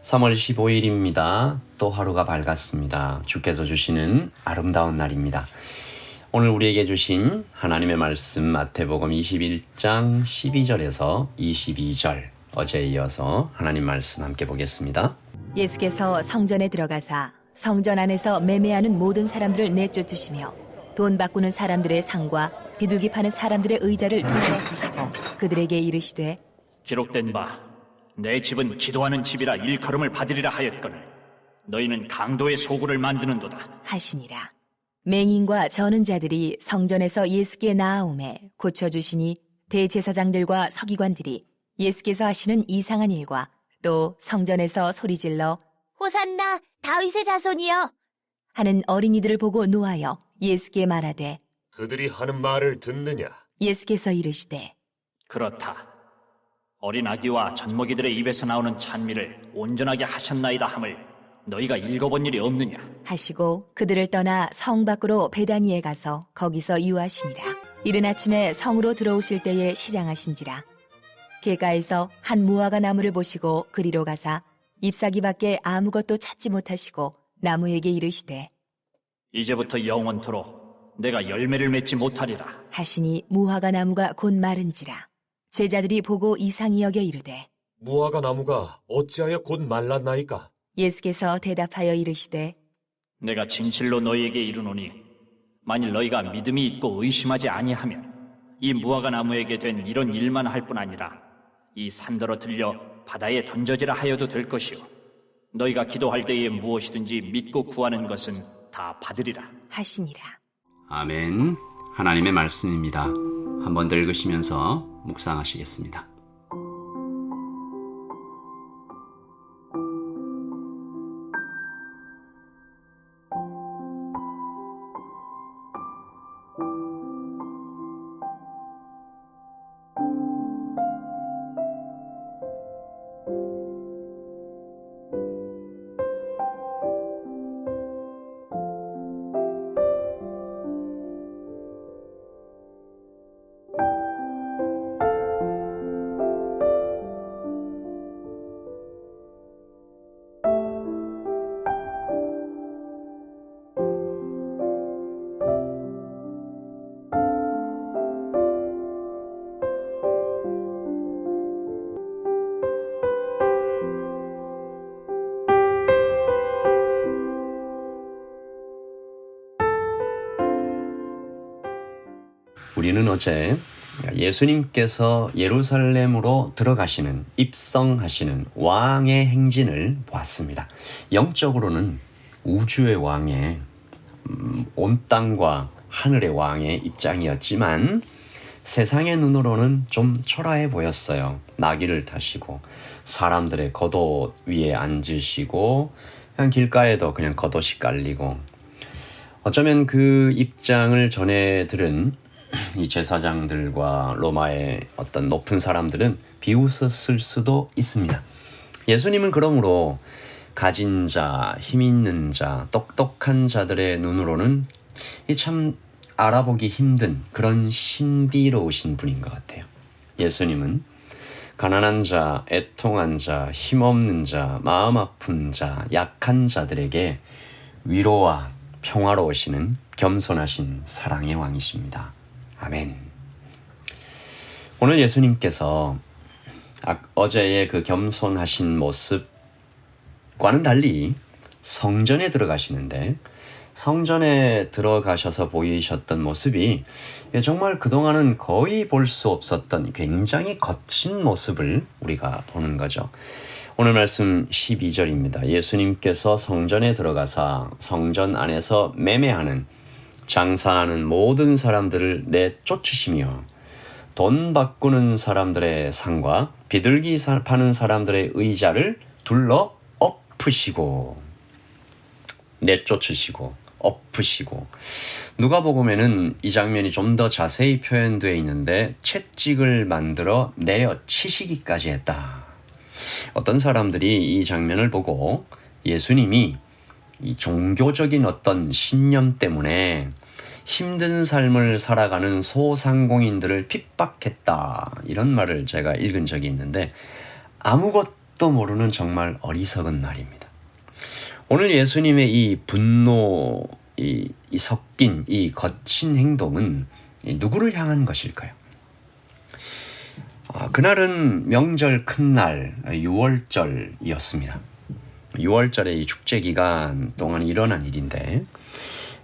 3월 15일입니다. 또 하루가 밝았습니다. 주께서 주시는 아름다운 날입니다. 오늘 우리에게 주신 하나님의 말씀 마태복음 21장 12절에서 22절 어제에 이어서 하나님 말씀 함께 보겠습니다. 예수께서 성전에 들어가사 성전 안에서 매매하는 모든 사람들을 내쫓으시며 돈 바꾸는 사람들의 상과 비둘기 파는 사람들의 의자를 둘러보시고 그들에게 이르시되 기록된 바 내 집은 기도하는 집이라 일컬음을 받으리라 하였거늘 너희는 강도의 소굴을 만드는도다 하시니라. 맹인과 저는 자들이 성전에서 예수께 나아오매 고쳐주시니 대제사장들과 서기관들이 예수께서 하시는 이상한 일과 또 성전에서 소리질러 호산나 다윗의 자손이여 하는 어린이들을 보고 노하여 예수께 말하되 그들이 하는 말을 듣느냐? 예수께서 이르시되 그렇다. 어린 아기와 젖먹이들의 입에서 나오는 찬미를 온전하게 하셨나이다 함을 너희가 읽어본 일이 없느냐? 하시고 그들을 떠나 성 밖으로 베다니에 가서 거기서 유하시니라. 이른 아침에 성으로 들어오실 때에 시장하신지라. 길가에서 한 무화과 나무를 보시고 그리로 가사 잎사귀밖에 아무것도 찾지 못하시고 나무에게 이르시되 이제부터 영원토록 내가 열매를 맺지 못하리라. 하시니 무화과 나무가 곧 마른지라. 제자들이 보고 이상히 여겨 이르되 무화과 나무가 어찌하여 곧 말랐나이까? 예수께서 대답하여 이르시되 내가 진실로 너희에게 이르노니 만일 너희가 믿음이 있고 의심하지 아니하면 이 무화과 나무에게 된 이런 일만 할 뿐 아니라 이 산더러 들려 바다에 던져지라 하여도 될 것이요 너희가 기도할 때에 무엇이든지 믿고 구하는 것은 다 받으리라. 하시니라. 아멘. 하나님의 말씀입니다. 한번 더 읽으시면서 묵상하시겠습니다. 우리는 어제 예수님께서 예루살렘으로 들어가시는, 입성하시는 왕의 행진을 보았습니다. 영적으로는 우주의 왕의, 온 땅과 하늘의 왕의 입장이었지만 세상의 눈으로는 좀 초라해 보였어요. 나귀를 타시고 사람들의 겉옷 위에 앉으시고 그냥 길가에도 그냥 겉옷이 깔리고 어쩌면 그 입장을 전해 들은 이 제사장들과 로마의 어떤 높은 사람들은 비웃었을 수도 있습니다. 예수님은 그러므로 가진 자, 힘 있는 자, 똑똑한 자들의 눈으로는 참 알아보기 힘든 그런 신비로우신 분인 것 같아요. 예수님은 가난한 자, 애통한 자, 힘없는 자, 마음 아픈 자, 약한 자들에게 위로와 평화로우시는 겸손하신 사랑의 왕이십니다. 아멘. 오늘 예수님께서 어제의 그 겸손하신 모습과는 달리 성전에 들어가시는데 성전에 들어가셔서 보이셨던 모습이 정말 그동안은 거의 볼 수 없었던 굉장히 거친 모습을 우리가 보는 거죠. 오늘 말씀 12절입니다. 예수님께서 성전에 들어가사 성전 안에서 매매하는 장사하는 모든 사람들을 내쫓으시며 돈 바꾸는 사람들의 상과 비둘기 파는 사람들의 의자를 둘러 엎으시고 내쫓으시고 엎으시고 누가복음에는 이 장면이 좀 더 자세히 표현되어 있는데 채찍을 만들어 내려치시기까지 했다. 어떤 사람들이 이 장면을 보고 예수님이 이 종교적인 어떤 신념 때문에 힘든 삶을 살아가는 소상공인들을 핍박했다. 이런 말을 제가 읽은 적이 있는데 아무것도 뭣도 모르는 정말 어리석은 말입니다. 오늘 예수님의 이 분노, 이 섞인 이 거친 행동은 누구를 향한 것일까요? 그날은 명절 큰날 6월절이었습니다. 6월절의 이 축제 기간 동안 일어난 일인데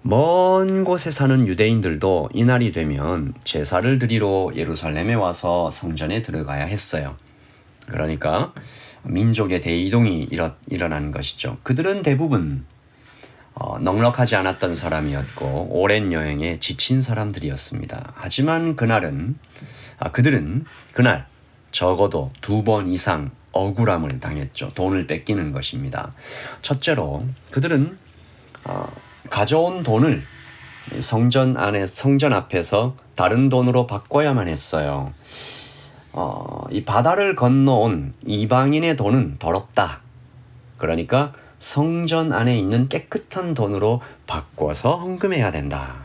먼 곳에 사는 유대인들도 이날이 되면 제사를 드리러 예루살렘에 와서 성전에 들어가야 했어요. 그러니까 민족의 대이동이 일어난 것이죠. 그들은 대부분 넉넉하지 않았던 사람이었고 오랜 여행에 지친 사람들이었습니다. 하지만 그들은 그날 적어도 2번 이상 억울함을 당했죠. 돈을 뺏기는 것입니다. 첫째로 그들은 가져온 돈을 성전 앞에서 다른 돈으로 바꿔야만 했어요. 이 바다를 건너온 이방인의 돈은 더럽다. 그러니까 성전 안에 있는 깨끗한 돈으로 바꿔서 헌금해야 된다.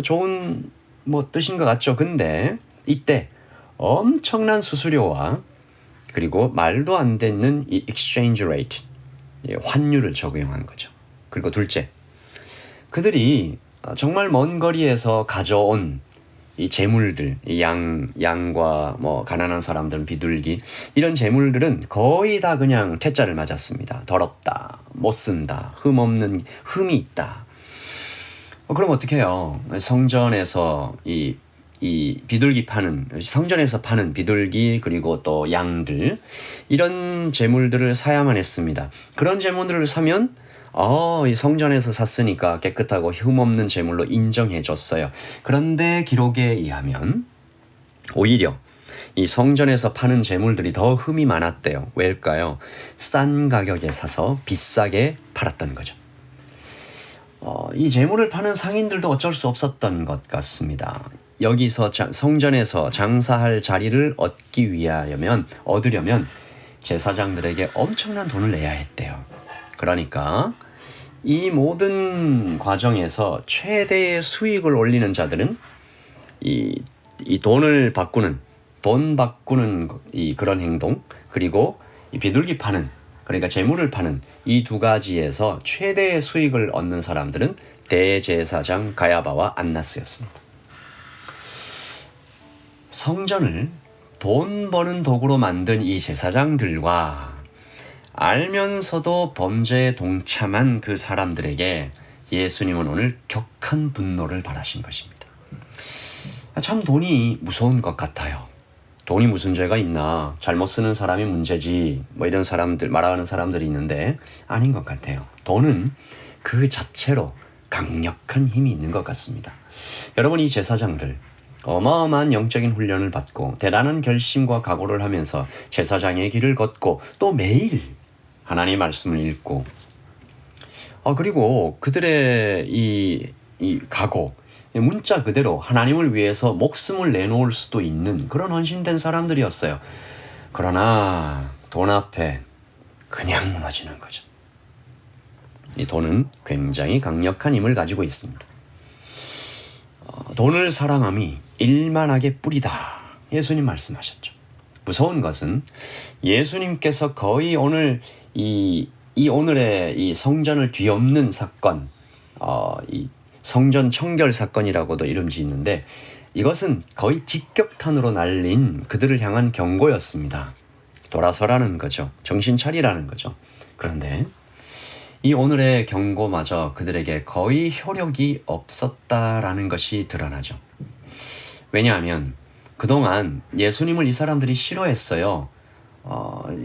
좋은 뜻인 것 같죠. 근데 이때 엄청난 수수료와 그리고 말도 안 되는 이 exchange rate, 환율을 적용한 거죠. 그리고 둘째, 그들이 정말 먼 거리에서 가져온 이 재물들, 양과 가난한 사람들은 비둘기, 이런 재물들은 거의 다 그냥 퇴짜를 맞았습니다. 더럽다, 못 쓴다, 흠이 있다. 그럼 어떻게 해요? 성전에서 이 비둘기 성전에서 파는 비둘기 그리고 또 양들, 이런 재물들을 사야만 했습니다. 그런 재물들을 사면 이 성전에서 샀으니까 깨끗하고 흠없는 제물로 인정해줬어요. 그런데 기록에 의하면 오히려 이 성전에서 파는 제물들이 더 흠이 많았대요. 왜일까요? 싼 가격에 사서 비싸게 팔았던 거죠. 이 제물을 파는 상인들도 어쩔 수 없었던 것 같습니다. 여기서 성전에서 장사할 자리를 얻으려면 제사장들에게 엄청난 돈을 내야 했대요. 그러니까 이 모든 과정에서 최대의 수익을 올리는 자들은 이 돈을 바꾸는 그런 행동, 그리고 이 비둘기 파는, 그러니까 재물을 파는 이 두 가지에서 최대의 수익을 얻는 사람들은 대제사장 가야바와 안나스였습니다. 성전을 돈 버는 도구로 만든 이 제사장들과 알면서도 범죄에 동참한 그 사람들에게 예수님은 오늘 격한 분노를 발하신 것입니다. 참 돈이 무서운 것 같아요. 돈이 무슨 죄가 있나, 잘못 쓰는 사람이 문제지, 이런 사람들, 말하는 사람들이 있는데 아닌 것 같아요. 돈은 그 자체로 강력한 힘이 있는 것 같습니다. 여러분, 이 제사장들 어마어마한 영적인 훈련을 받고 대단한 결심과 각오를 하면서 제사장의 길을 걷고 또 매일 하나님의 말씀을 읽고 그리고 그들의 이 각오, 문자 그대로 하나님을 위해서 목숨을 내놓을 수도 있는 그런 헌신된 사람들이었어요. 그러나 돈 앞에 그냥 무너지는 거죠. 이 돈은 굉장히 강력한 힘을 가지고 있습니다. 돈을 사랑함이 일만하게 뿌리다. 예수님 말씀하셨죠. 무서운 것은 예수님께서 거의 오늘 오늘의 이 성전을 뒤엎는 사건, 이 성전 청결 사건이라고도 이름 짓는데 이것은 거의 직격탄으로 날린 그들을 향한 경고였습니다. 돌아서라는 거죠. 정신 차리라는 거죠. 그런데 이 오늘의 경고마저 그들에게 거의 효력이 없었다라는 것이 드러나죠. 왜냐하면 그동안 예수님을 이 사람들이 싫어했어요.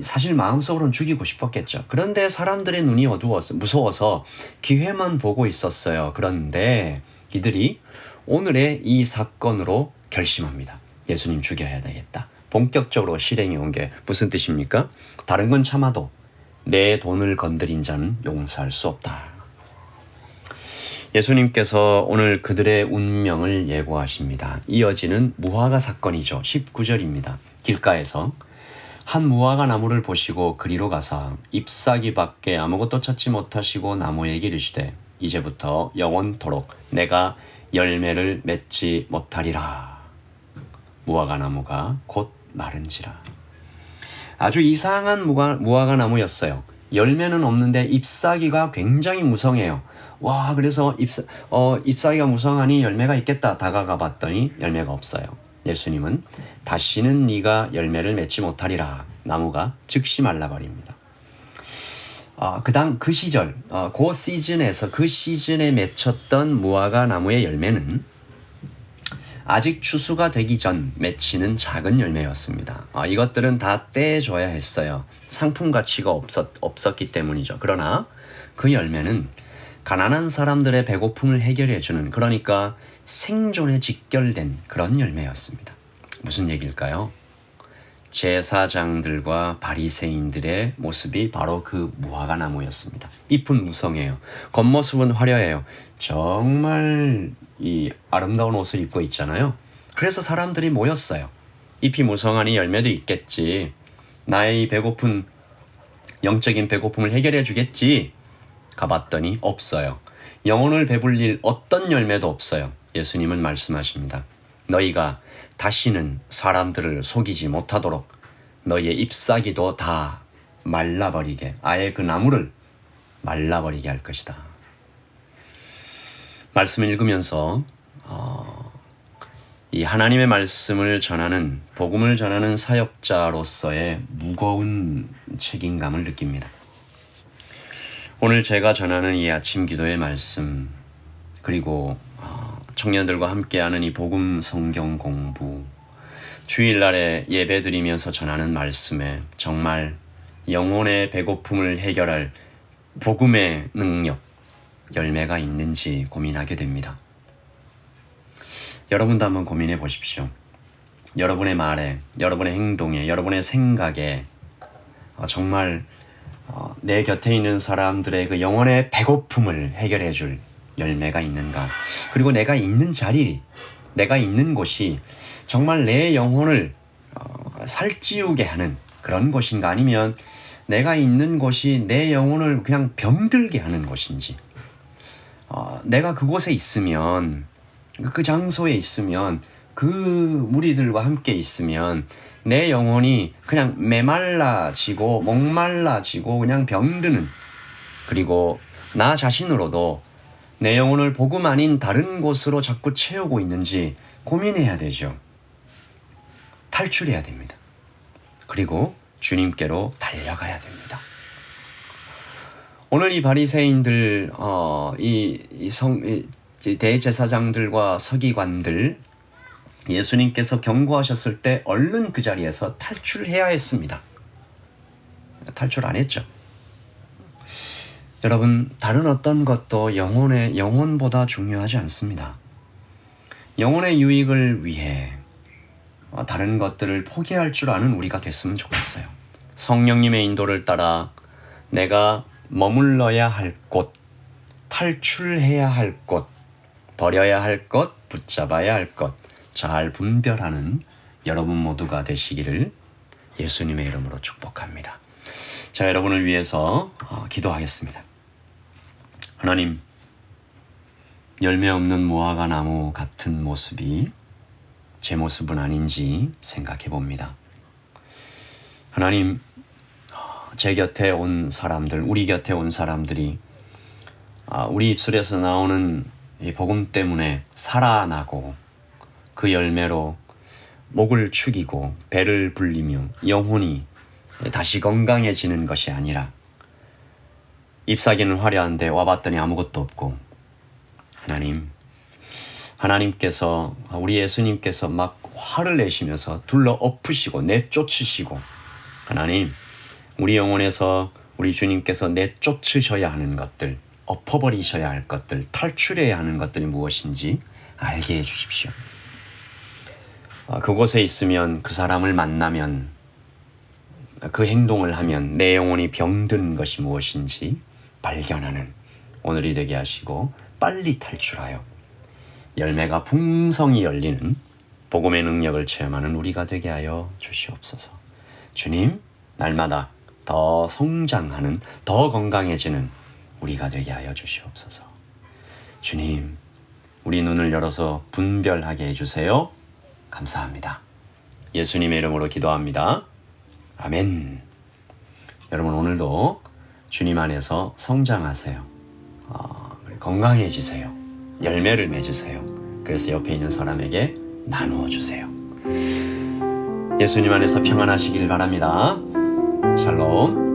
사실 마음속으로는 죽이고 싶었겠죠. 그런데 사람들의 눈이 무서워서 기회만 보고 있었어요. 그런데 이들이 오늘의 이 사건으로 결심합니다. 예수님 죽여야 되겠다. 본격적으로 실행해 온 게 무슨 뜻입니까? 다른 건 참아도 내 돈을 건드린 자는 용서할 수 없다. 예수님께서 오늘 그들의 운명을 예고하십니다. 이어지는 무화과 사건이죠. 19절입니다. 길가에서 한 무화과 나무를 보시고 그리로 가사 잎사귀 밖에 아무것도 찾지 못하시고 나무에게 이르시되 이제부터 영원토록 내가 열매를 맺지 못하리라. 무화과 나무가 곧 마른지라. 아주 이상한 무화과 나무였어요. 열매는 없는데 잎사귀가 굉장히 무성해요. 와, 그래서 잎사귀가 무성하니 열매가 있겠다 다가가 봤더니 열매가 없어요. 예수님은 다시는 네가 열매를 맺지 못하리라. 나무가 즉시 말라버립니다. 그 시절, 그 시즌에서 그 시즌에 맺혔던 무화과 나무의 열매는 아직 추수가 되기 전 맺히는 작은 열매였습니다. 이것들은 다 떼줘야 했어요. 상품 가치가 없었기 때문이죠. 그러나 그 열매는 가난한 사람들의 배고픔을 해결해주는, 그러니까 생존에 직결된 그런 열매였습니다. 무슨 얘기일까요? 제사장들과 바리새인들의 모습이 바로 그 무화과 나무였습니다. 잎은 무성해요. 겉모습은 화려해요. 정말 이 아름다운 옷을 입고 있잖아요. 그래서 사람들이 모였어요. 잎이 무성하니 열매도 있겠지. 나의 배고픈 영적인 배고픔을 해결해 주겠지. 가봤더니 없어요. 영혼을 배불릴 어떤 열매도 없어요. 예수님은 말씀하십니다. 너희가 다시는 사람들을 속이지 못하도록 너희의 잎사귀도 다 말라버리게, 아예 그 나무를 말라버리게 할 것이다. 말씀을 읽으면서 이 하나님의 말씀을 전하는, 복음을 전하는 사역자로서의 무거운 책임감을 느낍니다. 오늘 제가 전하는 이 아침 기도의 말씀, 그리고 청년들과 함께하는 이 복음 성경 공부, 주일날에 예배드리면서 전하는 말씀에 정말 영혼의 배고픔을 해결할 복음의 능력, 열매가 있는지 고민하게 됩니다. 여러분도 한번 고민해 보십시오. 여러분의 말에, 여러분의 행동에, 여러분의 생각에 정말 내 곁에 있는 사람들의 그 영혼의 배고픔을 해결해 줄 열매가 있는가? 그리고 내가 있는 자리, 내가 있는 곳이 정말 내 영혼을 살찌우게 하는 그런 곳인가? 아니면 내가 있는 곳이 내 영혼을 그냥 병들게 하는 곳인지, 내가 그곳에 있으면, 그 장소에 있으면, 그 무리들과 함께 있으면 내 영혼이 그냥 메말라지고 목말라지고 그냥 병드는, 그리고 나 자신으로도 내 영혼을 복음 아닌 다른 곳으로 자꾸 채우고 있는지 고민해야 되죠. 탈출해야 됩니다. 그리고 주님께로 달려가야 됩니다. 오늘 이 바리새인들, 대제사장들과 서기관들, 예수님께서 경고하셨을 때 얼른 그 자리에서 탈출해야 했습니다. 탈출 안 했죠. 여러분, 다른 어떤 것도 영혼보다 중요하지 않습니다. 영혼의 유익을 위해 다른 것들을 포기할 줄 아는 우리가 됐으면 좋겠어요. 성령님의 인도를 따라 내가 머물러야 할 곳, 탈출해야 할 곳, 버려야 할 것, 붙잡아야 할 것, 잘 분별하는 여러분 모두가 되시기를 예수님의 이름으로 축복합니다. 자, 여러분을 위해서 기도하겠습니다. 하나님, 열매 없는 무화과 나무 같은 모습이 제 모습은 아닌지 생각해 봅니다. 하나님, 제 곁에 온 사람들, 우리 곁에 온 사람들이 우리 입술에서 나오는 이 복음 때문에 살아나고 그 열매로 목을 축이고 배를 불리며 영혼이 다시 건강해지는 것이 아니라 잎사귀는 화려한데 와봤더니 아무것도 없고, 하나님께서, 우리 예수님께서 막 화를 내시면서 둘러 엎으시고 내쫓으시고, 하나님, 우리 영혼에서 우리 주님께서 내쫓으셔야 하는 것들, 엎어버리셔야 할 것들, 탈출해야 하는 것들이 무엇인지 알게 해주십시오. 그곳에 있으면, 그 사람을 만나면, 그 행동을 하면 내 영혼이 병든 것이 무엇인지 발견하는 오늘이 되게 하시고, 빨리 탈출하여 열매가 풍성히 열리는 복음의 능력을 체험하는 우리가 되게 하여 주시옵소서. 주님, 날마다 더 성장하는, 더 건강해지는 우리가 되게 하여 주시옵소서. 주님, 우리 눈을 열어서 분별하게 해주세요. 감사합니다. 예수님의 이름으로 기도합니다. 아멘. 여러분 오늘도 주님 안에서 성장하세요. 건강해지세요. 열매를 맺으세요. 그래서 옆에 있는 사람에게 나누어 주세요. 예수님 안에서 평안하시길 바랍니다. 샬롬.